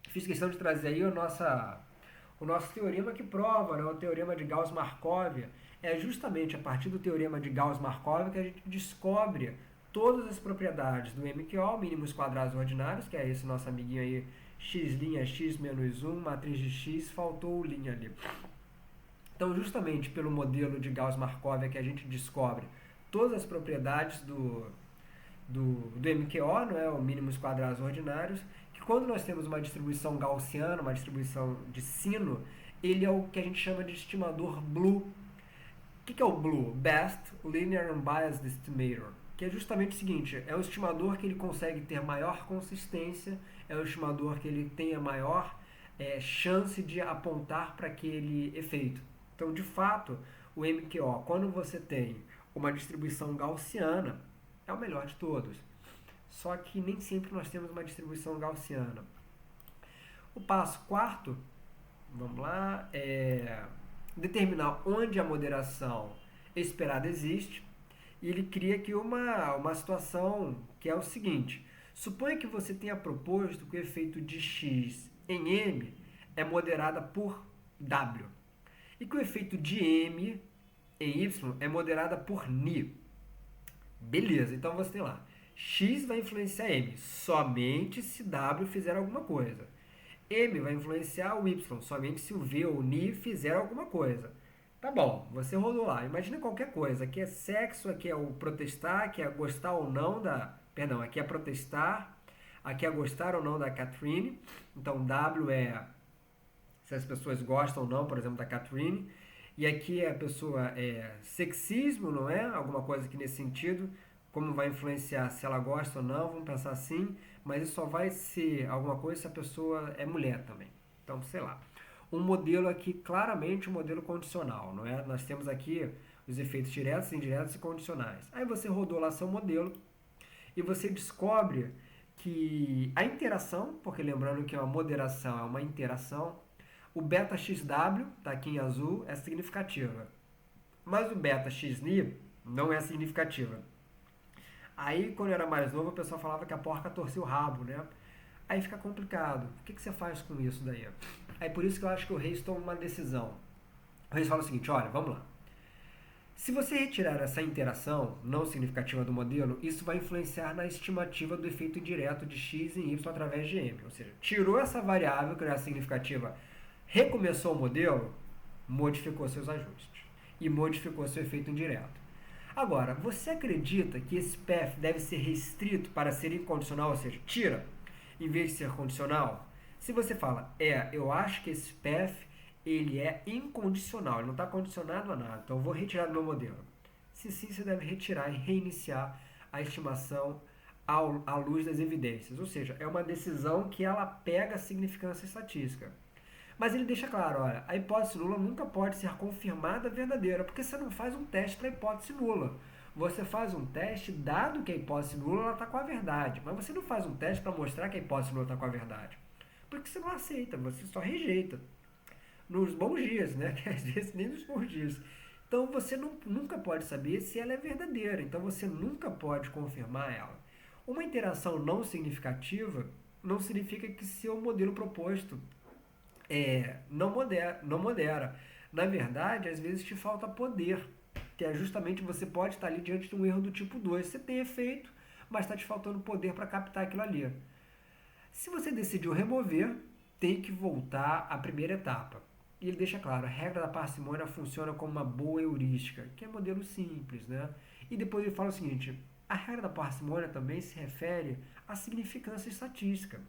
fiz questão de trazer aí o nosso teorema que prova, né, o teorema de Gauss-Markov. É justamente a partir do teorema de Gauss-Markov que a gente descobre todas as propriedades do MQO, mínimos quadrados ordinários, que é esse nosso amiguinho aí, x' x menos 1, matriz de x, faltou o linha ali. Então, justamente pelo modelo de Gauss-Markov é que a gente descobre todas as propriedades do MQO, não é? O mínimos quadrados ordinários, que quando nós temos uma distribuição gaussiana, uma distribuição de sino, ele é o que a gente chama de estimador BLUE. O que é o BLUE? Best Linear Unbiased Estimator. Que é justamente o seguinte, é um estimador que ele consegue ter maior consistência, é um estimador que ele tem a maior chance de apontar para aquele efeito. Então, de fato, o MQO, quando você tem uma distribuição gaussiana, é o melhor de todos. Só que nem sempre nós temos uma distribuição gaussiana. O passo quarto, vamos lá, é determinar onde a moderação esperada existe. E ele cria aqui uma situação que é o seguinte. Suponha que você tenha proposto que o efeito de X em M é moderada por W. E que o efeito de M em Y é moderada por Ni. Beleza, então você tem lá. X vai influenciar M somente se W fizer alguma coisa. M vai influenciar o Y somente se o V ou o Ni fizer alguma coisa. Tá bom, você rodou lá. Imagina qualquer coisa. Aqui é sexo, aqui é o protestar, aqui é gostar ou não da... Perdão, aqui é protestar, aqui é gostar ou não da Catherine. Então, W é se as pessoas gostam ou não, por exemplo, da Catherine. E aqui a pessoa é sexismo, não é? Alguma coisa aqui nesse sentido. Como vai influenciar se ela gosta ou não, vamos pensar assim. Mas isso só vai ser alguma coisa se a pessoa é mulher também. Então, sei lá. Um modelo aqui, claramente um modelo condicional, não é? Nós temos aqui os efeitos diretos, indiretos e condicionais. Aí você rodou lá seu modelo e você descobre que a interação, porque lembrando que uma moderação é uma interação, o beta XW, tá aqui em azul, é significativa. Mas o beta XNI não é significativa. Aí, quando eu era mais novo, o pessoal falava que a porca torcia o rabo, né? Aí fica complicado. O que você faz com isso daí? Aí por isso que eu acho que o Reis toma uma decisão. O Reis fala o seguinte, olha, vamos lá. Se você retirar essa interação não significativa do modelo, isso vai influenciar na estimativa do efeito indireto de x em y através de m. Ou seja, tirou essa variável que não é significativa, recomeçou o modelo, modificou seus ajustes e modificou seu efeito indireto. Agora, você acredita que esse path deve ser restrito para ser incondicional, ou seja, tira em vez de ser condicional? Se você fala, eu acho que esse path ele é incondicional, ele não está condicionado a nada, então eu vou retirar do meu modelo. Se sim, você deve retirar e reiniciar a estimação à luz das evidências. Ou seja, é uma decisão que ela pega a significância estatística. Mas ele deixa claro, olha, a hipótese nula nunca pode ser confirmada verdadeira, porque você não faz um teste para a hipótese nula. Você faz um teste dado que a hipótese nula está com a verdade, mas você não faz um teste para mostrar que a hipótese nula está com a verdade. Porque você não aceita, você só rejeita. Nos bons dias, né? Que às vezes nem nos bons dias. Então você nunca pode saber se ela é verdadeira, então você nunca pode confirmar ela. Uma interação não significativa não significa que seu modelo proposto não modera. Na verdade, às vezes te falta poder, que é justamente você pode estar ali diante de um erro do tipo 2. Você tem efeito, mas está te faltando poder para captar aquilo ali. Se você decidiu remover, tem que voltar à primeira etapa. E ele deixa claro, a regra da parcimônia funciona como uma boa heurística, que é modelo simples, né? E depois ele fala o seguinte, a regra da parcimônia também se refere à significância estatística.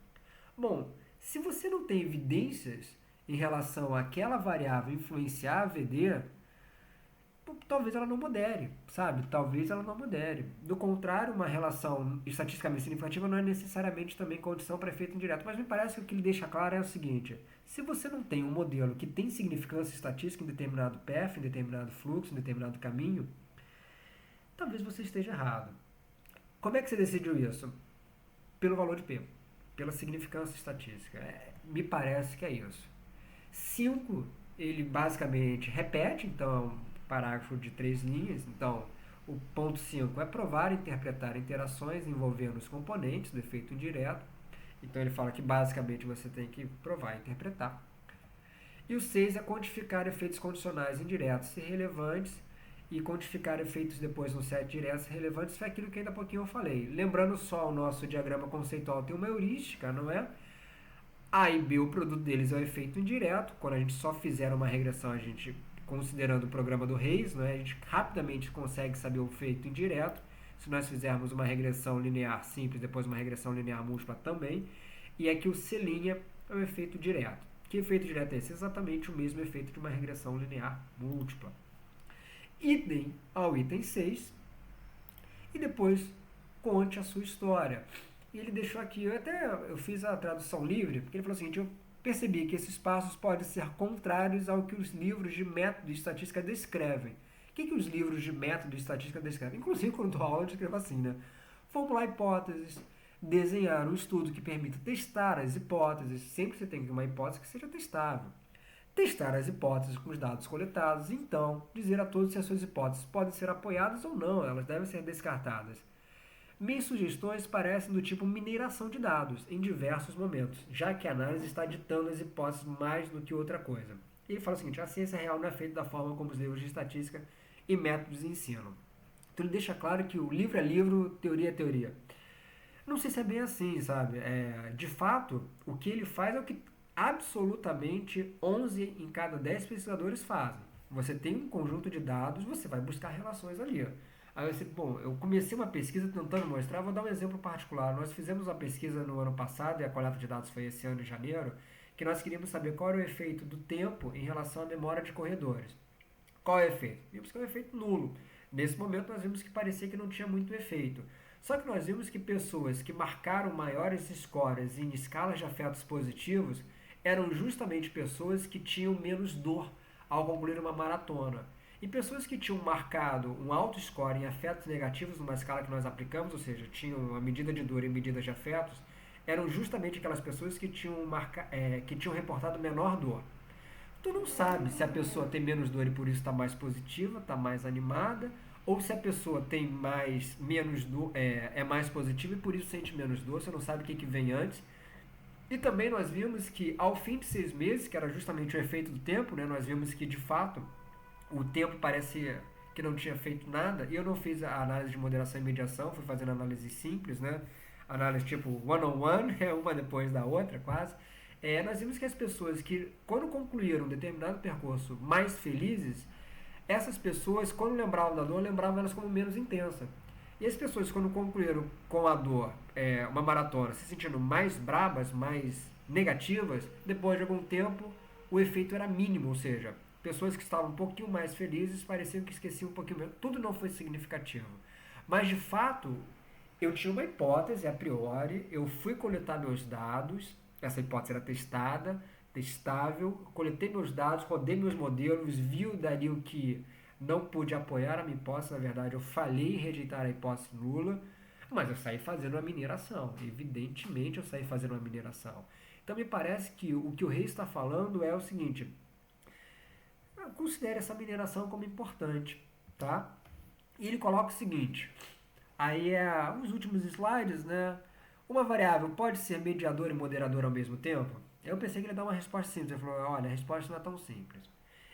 Bom, se você não tem evidências em relação àquela variável influenciar a VD, talvez ela não modere, sabe? Talvez ela não modere. Do contrário, uma relação estatisticamente significativa não é necessariamente também condição para efeito indireto. Mas me parece que o que ele deixa claro é o seguinte, se você não tem um modelo que tem significância estatística em determinado path, em determinado fluxo, em determinado caminho, talvez você esteja errado. Como é que você decidiu isso? Pelo valor de P, pela significância estatística. Me parece que é isso. 5, ele basicamente repete, então parágrafo de 3 linhas. Então, o ponto 5 é provar e interpretar interações envolvendo os componentes do efeito indireto. Então, ele fala que basicamente você tem que provar e interpretar. E o 6 é quantificar efeitos condicionais indiretos e relevantes e quantificar efeitos depois no set diretos e relevantes. Foi aquilo que ainda há pouquinho eu falei. Lembrando só, o nosso diagrama conceitual tem uma heurística, não é? A e B, o produto deles é o efeito indireto. Quando a gente só fizer uma regressão, a gente, considerando o programa do Reis, né, a gente rapidamente consegue saber o efeito indireto. se nós fizermos uma regressão linear simples, depois uma regressão linear múltipla também. E aqui o C' é o efeito direto. Que efeito direto é esse? Exatamente o mesmo efeito de uma regressão linear múltipla. Idem ao item 6 e depois conte a sua história. E ele deixou aqui, eu fiz a tradução livre, porque ele falou o seguinte: eu percebi que esses passos podem ser contrários ao que os livros de método de estatística descrevem. O que os livros de método de estatística descrevem? Inclusive, quando dou aula, eu escrevo assim, né? Formular hipóteses, desenhar um estudo que permita testar as hipóteses. Sempre você tem uma hipótese que seja testável. Testar as hipóteses com os dados coletados, então, dizer a todos se as suas hipóteses podem ser apoiadas ou não, elas devem ser descartadas. Minhas sugestões parecem do tipo mineração de dados em diversos momentos, já que a análise está ditando as hipóteses mais do que outra coisa. Ele fala o seguinte: a ciência real não é feita da forma como os livros de estatística e métodos ensinam. Então ele deixa claro que o livro é livro, teoria é teoria. Não sei se é bem assim, sabe? De fato, o que ele faz é o que absolutamente 11 em cada 10 pesquisadores fazem. Você tem um conjunto de dados, você vai buscar relações ali. Aí você, bom, eu comecei uma pesquisa tentando mostrar, vou dar um exemplo particular. Nós fizemos uma pesquisa no ano passado, e a coleta de dados foi esse ano, em janeiro, que nós queríamos saber qual era o efeito do tempo em relação à memória de corredores. Qual é o efeito? Vimos que é um efeito nulo. Nesse momento nós vimos que parecia que não tinha muito efeito. Só que nós vimos que pessoas que marcaram maiores scores em escalas de afetos positivos eram justamente pessoas que tinham menos dor ao concluir uma maratona. E pessoas que tinham marcado um alto score em afetos negativos numa escala que nós aplicamos, ou seja, tinham uma medida de dor e medidas de afetos, eram justamente aquelas pessoas que tinham reportado menor dor. Tu não sabe se a pessoa tem menos dor e por isso está mais positiva, está mais animada, ou se a pessoa tem menos dor, é mais positiva e por isso sente menos dor, você não sabe o que vem antes. E também nós vimos que ao fim de 6 meses, que era justamente o efeito do tempo, né, nós vimos que de fato o tempo parecia que não tinha feito nada, e eu não fiz a análise de moderação e mediação, fui fazendo análise simples, né? Análise tipo one-on-one, uma depois da outra, quase. Nós vimos que as pessoas que, quando concluíram um determinado percurso mais felizes, essas pessoas, quando lembravam da dor, lembravam elas como menos intensa. E as pessoas, quando concluíram com a dor uma maratona, se sentindo mais brabas, mais negativas, depois de algum tempo, o efeito era mínimo, ou seja, pessoas que estavam um pouquinho mais felizes pareciam que esqueciam um pouquinho menos. Tudo não foi significativo. Mas, de fato, eu tinha uma hipótese a priori, eu fui coletar meus dados, essa hipótese era testada, testável, coletei meus dados, rodei meus modelos, vi dali o que não pude apoiar a minha hipótese, na verdade eu falhei em rejeitar a hipótese nula, mas eu saí fazendo uma mineração, evidentemente eu saí fazendo uma mineração. Então me parece que o que o Reis está falando é o seguinte: considere essa mineração como importante, tá? E ele coloca o seguinte, aí os últimos slides, né? Uma variável pode ser mediador e moderador ao mesmo tempo? Eu pensei que ele ia dar uma resposta simples. Ele falou: olha, a resposta não é tão simples.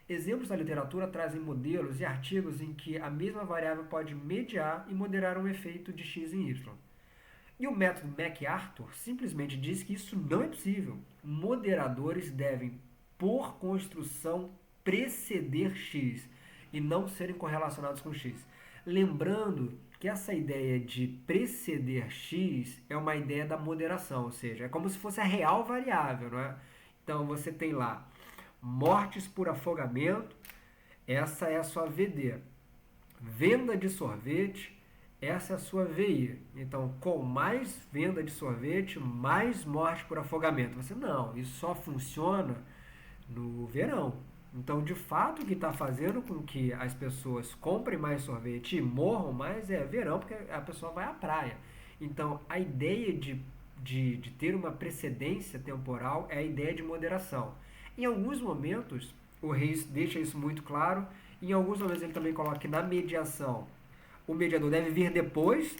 Exemplos da literatura trazem modelos e artigos em que a mesma variável pode mediar e moderar um efeito de x em y. E o método MacArthur simplesmente diz que isso não é possível. Moderadores devem, por construção, preceder x e não serem correlacionados com x. Lembrando que essa ideia de preceder x é uma ideia da moderação, ou seja, é como se fosse a real variável, não é? Então você tem lá mortes por afogamento, essa é a sua VD. Venda de sorvete, essa é a sua VI. Então, com mais venda de sorvete, mais morte por afogamento. Você, não, isso só funciona no verão. Então, de fato, o que está fazendo com que as pessoas comprem mais sorvete e morram mais é verão, porque a pessoa vai à praia. Então, a ideia de ter uma precedência temporal é a ideia de moderação. Em alguns momentos, o Reis deixa isso muito claro, em alguns momentos ele também coloca que na mediação, o mediador deve vir depois,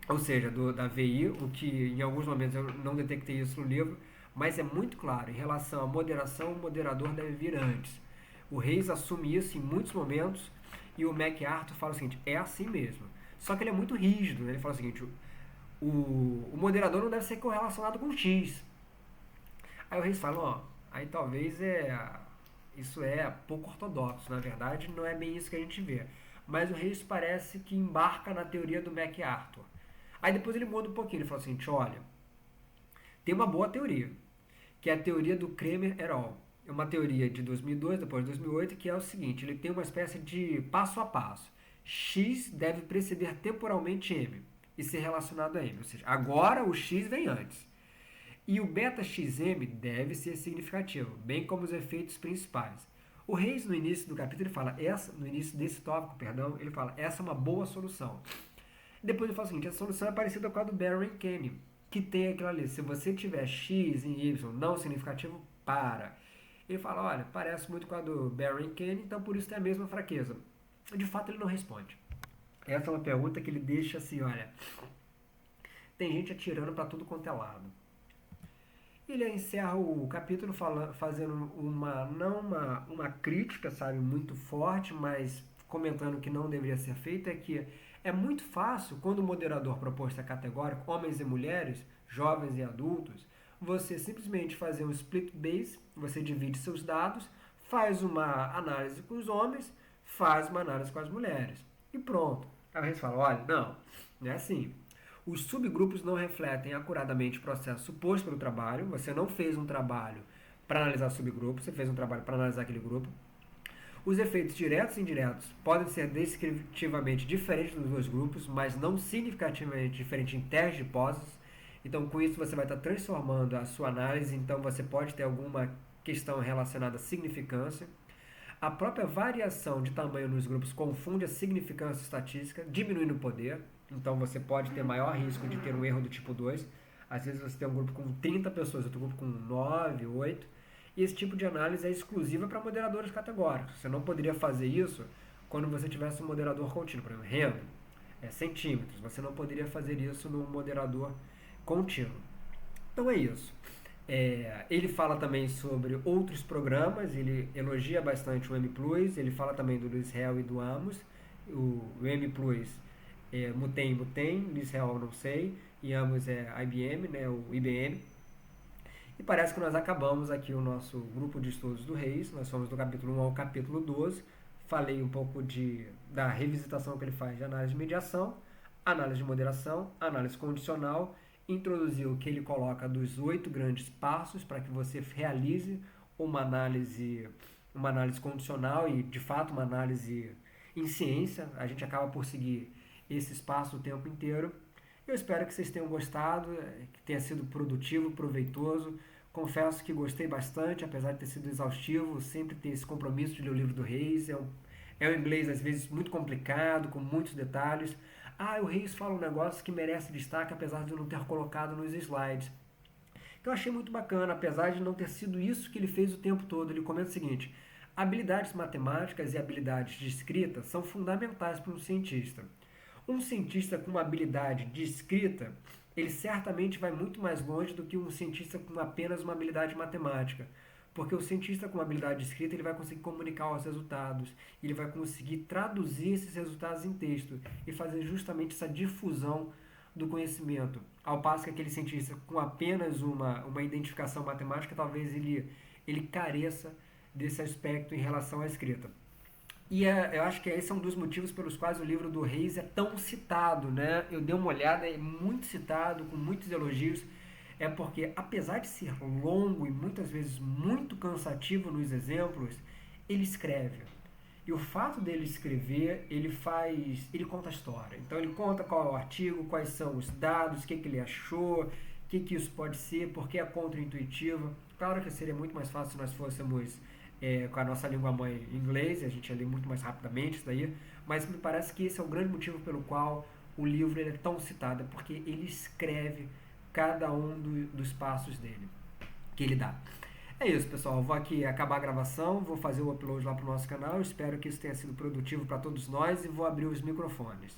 ou seja, da VI, o que em alguns momentos eu não detectei isso no livro, mas é muito claro, em relação à moderação, o moderador deve vir antes. O Reis assume isso em muitos momentos e o MacArthur fala o seguinte: é assim mesmo. Só que ele é muito rígido, né? Ele fala o seguinte: o moderador não deve ser correlacionado com X. Aí o Reis fala: ó, aí talvez isso é pouco ortodoxo, na verdade não é bem isso que a gente vê. mas o Reis parece que embarca na teoria do MacArthur. Aí depois ele muda um pouquinho, ele fala assim, olha, tem uma boa teoria, que é a teoria do Cramer et al. É uma teoria de 2002, depois de 2008, que é o seguinte, ele tem uma espécie de passo a passo. X deve preceder temporalmente M e ser relacionado a M, ou seja, agora o X vem antes. E o beta-XM deve ser significativo, bem como os efeitos principais. O Reis, no início do capítulo, ele fala, no início desse tópico, perdão, ele fala, essa é uma boa solução. Depois ele fala o seguinte, a solução é parecida com a do Barry Kenny, que tem aquilo ali, se você tiver X em Y não significativo, para. Ele fala, olha, parece muito com a do Barry Kenny, então por isso tem a mesma fraqueza. De fato ele não responde. Essa é uma pergunta que ele deixa assim, olha, tem gente atirando para tudo quanto é lado. Ele encerra o capítulo fazendo uma crítica, sabe, muito forte, mas comentando que não deveria ser feito, é que é muito fácil, quando o moderador propõe essa categórica, homens e mulheres, jovens e adultos, você simplesmente fazer um split base, você divide seus dados, faz uma análise com os homens, faz uma análise com as mulheres. E pronto. Aí a gente fala, olha, não é assim. Os subgrupos não refletem acuradamente o processo suposto pelo trabalho. Você não fez um trabalho para analisar subgrupos, você fez um trabalho para analisar aquele grupo. Os efeitos diretos e indiretos podem ser descritivamente diferentes dos dois grupos, mas não significativamente diferentes em testes de hipóteses. Então, com isso, você vai estar transformando a sua análise. Então, você pode ter alguma questão relacionada à significância. A própria variação de tamanho nos grupos confunde a significância estatística, diminuindo o poder. Então você pode ter maior risco de ter um erro do tipo 2. Às vezes você tem um grupo com 30 pessoas, outro grupo com 9, 8. E esse tipo de análise é exclusiva para moderadores categóricos. Você não poderia fazer isso quando você tivesse um moderador contínuo. Por exemplo, renda, centímetros. Você não poderia fazer isso num moderador contínuo. Então é isso. Ele fala também sobre outros programas, ele elogia bastante o M+, ele fala também do Luiz Hell e do Amos. O M+, Mutem, Luiz Hell não sei, e Amos é IBM, né, o IBM. E parece que nós acabamos aqui o nosso grupo de estudos do Reis, nós fomos do capítulo 1 ao capítulo 12, falei um pouco da revisitação que ele faz de análise de mediação, análise de moderação, análise condicional, introduziu o que ele coloca dos 8 grandes passos para que você realize uma análise condicional e, de fato, uma análise em ciência. A gente acaba por seguir esses passos o tempo inteiro. Eu espero que vocês tenham gostado, que tenha sido produtivo, proveitoso. Confesso que gostei bastante, apesar de ter sido exaustivo, sempre ter esse compromisso de ler o livro do Reis. É um inglês, às vezes, muito complicado, com muitos detalhes. O Reis fala um negócio que merece destaque, apesar de eu não ter colocado nos slides. Que eu achei muito bacana, apesar de não ter sido isso que ele fez o tempo todo. Ele comenta o seguinte, habilidades matemáticas e habilidades de escrita são fundamentais para um cientista. Um cientista com uma habilidade de escrita, ele certamente vai muito mais longe do que um cientista com apenas uma habilidade matemática. Porque o cientista com habilidade de escrita ele vai conseguir comunicar os resultados, ele vai conseguir traduzir esses resultados em texto e fazer justamente essa difusão do conhecimento. Ao passo que aquele cientista com apenas uma identificação matemática, talvez ele careça desse aspecto em relação à escrita. E eu acho que esse é um dos motivos pelos quais o livro do Reis é tão citado, né? Eu dei uma olhada, é muito citado, com muitos elogios. É porque, apesar de ser longo e muitas vezes muito cansativo nos exemplos, ele escreve. E o fato dele escrever, ele conta a história. Então ele conta qual é o artigo, quais são os dados, o que ele achou, o que isso pode ser, por que é contra-intuitivo. Claro que seria muito mais fácil se nós fôssemos com a nossa língua mãe inglês, a gente ia ler muito mais rapidamente isso daí, mas me parece que esse é o grande motivo pelo qual o livro ele é tão citado, é porque ele escreve cada um dos passos dele, que ele dá. É isso, pessoal. Eu vou aqui acabar a gravação, vou fazer o upload lá para o nosso canal. Espero que isso tenha sido produtivo para todos nós e vou abrir os microfones.